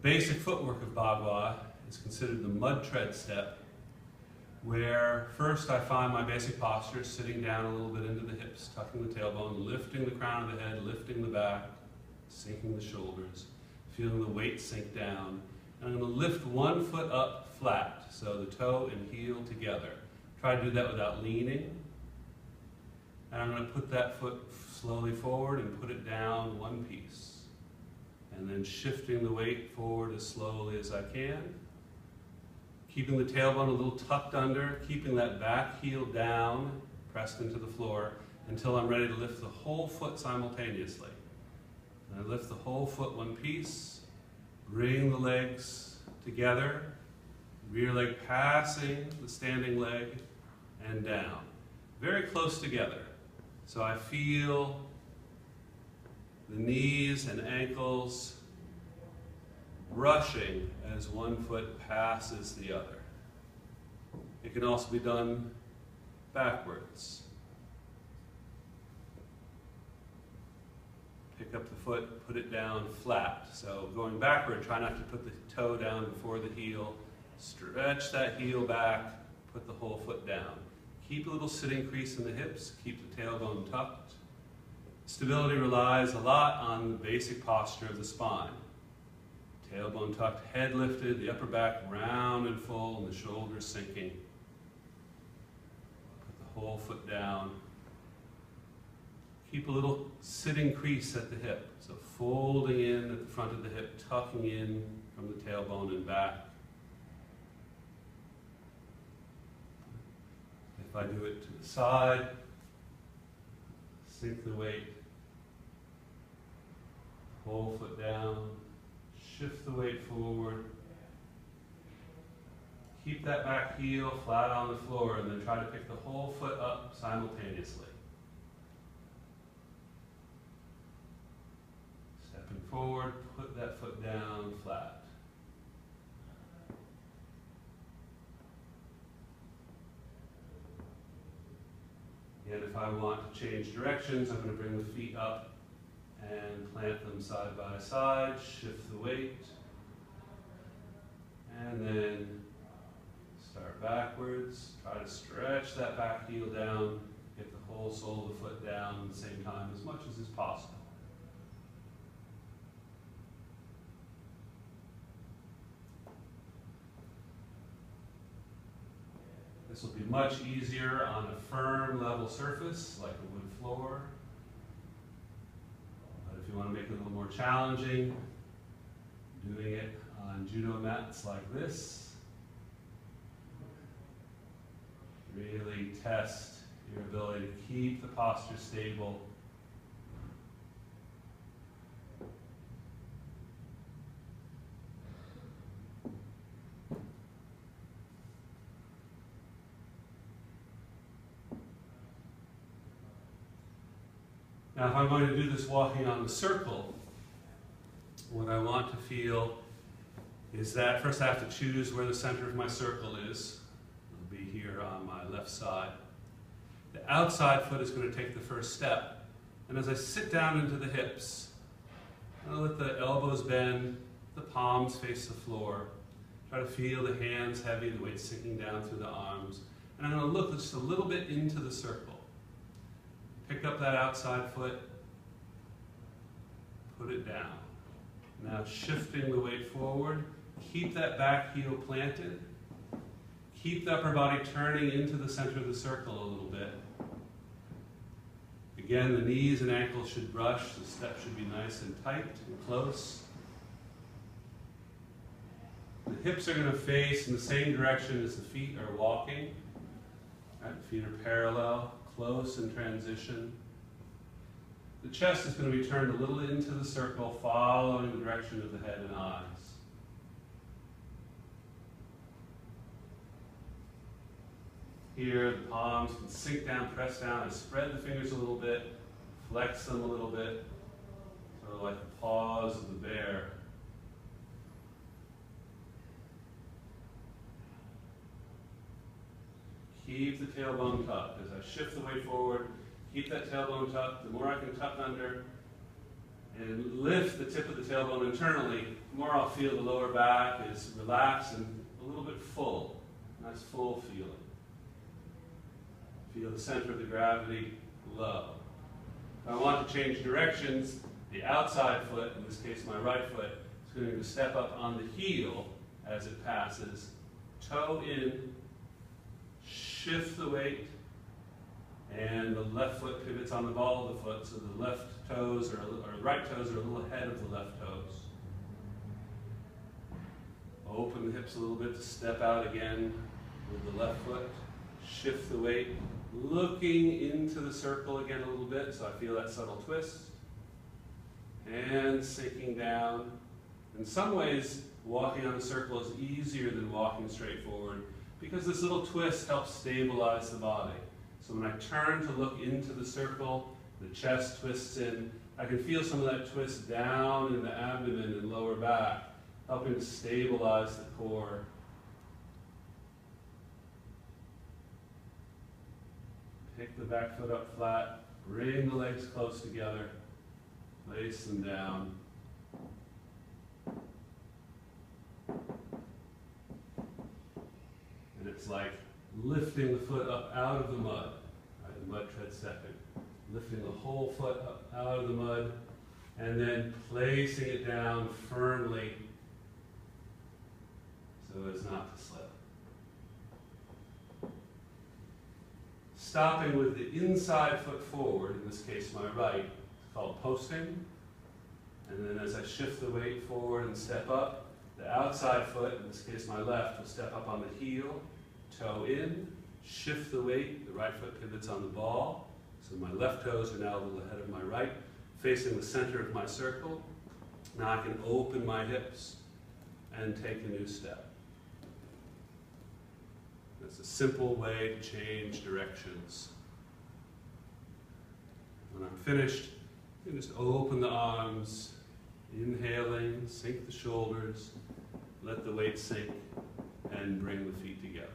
basic footwork of Bagua is considered the mud tread step, where first I find my basic posture, sitting down a little bit into the hips, tucking the tailbone, lifting the crown of the head, lifting the back, sinking the shoulders, feeling the weight sink down. And I'm going to lift one foot up flat, so the toe and heel together. Try to do that without leaning. And I'm going to put that foot slowly forward and put it down one piece. And then shifting the weight forward as slowly as I can. Keeping the tailbone a little tucked under, keeping that back heel down, pressed into the floor, until I'm ready to lift the whole foot simultaneously. And I lift the whole foot one piece, bring the legs together, rear leg passing the standing leg, and down. Very close together. So I feel the knees and ankles brushing as one foot passes the other. It can also be done backwards. Pick up the foot, put it down flat. So going backward, try not to put the toe down before the heel. Stretch that heel back, put the whole foot down. Keep a little sitting crease in the hips, keep the tailbone tucked. Stability relies a lot on the basic posture of the spine. Tailbone tucked, head lifted, the upper back round and full, and the shoulders sinking. Put the whole foot down. Keep a little sitting crease at the hip, so folding in at the front of the hip, tucking in from the tailbone and back. If I do it to the side, sink the weight, whole foot down, shift the weight forward, keep that back heel flat on the floor, and then try to pick the whole foot up simultaneously. Stepping forward, put that foot down flat. And if I want to change directions, I'm going to bring the feet up and plant them side by side, shift the weight, and then start backwards. Try to stretch that back heel down, get the whole sole of the foot down at the same time as much as is possible. This will be much easier on a firm, level surface, like a wood floor. But if you want to make it a little more challenging, doing it on judo mats like this, really test your ability to keep the posture stable. Now, if I'm going to do this walking on the circle, what I want to feel is that first I have to choose where the center of my circle is. It'll be here on my left side. The outside foot is going to take the first step. And as I sit down into the hips, I'm going to let the elbows bend, the palms face the floor. Try to feel the hands heavy, the weight sinking down through the arms. And I'm going to look just a little bit into the circle. Pick up that outside foot, put it down. Now shifting the weight forward, keep that back heel planted. Keep the upper body turning into the center of the circle a little bit. Again, the knees and ankles should brush, the step should be nice and tight and close. The hips are going to face in the same direction as the feet are walking. Right, the feet are parallel. Close in transition. The chest is going to be turned a little into the circle, following the direction of the head and eyes. Here, the palms can sink down, press down, and spread the fingers a little bit, flex them a little bit, sort of like the paws of the bear. Keep the tailbone tucked. As I shift the weight forward, keep that tailbone tucked. The more I can tuck under and lift the tip of the tailbone internally, the more I'll feel the lower back is relaxed and a little bit full. Nice full feeling. Feel the center of the gravity low. If I want to change directions, the outside foot, in this case my right foot, is going to step up on the heel as it passes, toe in, shift the weight, and the left foot pivots on the ball of the foot, so the left toes or right toes are a little ahead of the left toes. Open the hips a little bit to step out again with the left foot. Shift the weight, looking into the circle again a little bit, so I feel that subtle twist. And sinking down. In some ways, walking on the circle is easier than walking straight forward because this little twist helps stabilize the body. So when I turn to look into the circle, the chest twists in. I can feel some of that twist down in the abdomen and lower back, helping to stabilize the core. Pick the back foot up flat, bring the legs close together, place them down. And it's like lifting the foot up out of the mud, right? The mud tread stepping. Lifting the whole foot up out of the mud and then placing it down firmly so as not to slip. Stopping with the inside foot forward, in this case my right, it's called posting. And then as I shift the weight forward and step up, the outside foot, in this case my left, will step up on the heel, toe in, shift the weight, the right foot pivots on the ball. So my left toes are now a little ahead of my right, facing the center of my circle. Now I can open my hips and take a new step. That's a simple way to change directions. When I'm finished, you can just open the arms, inhaling, sink the shoulders, let the weight sink, and bring the feet together.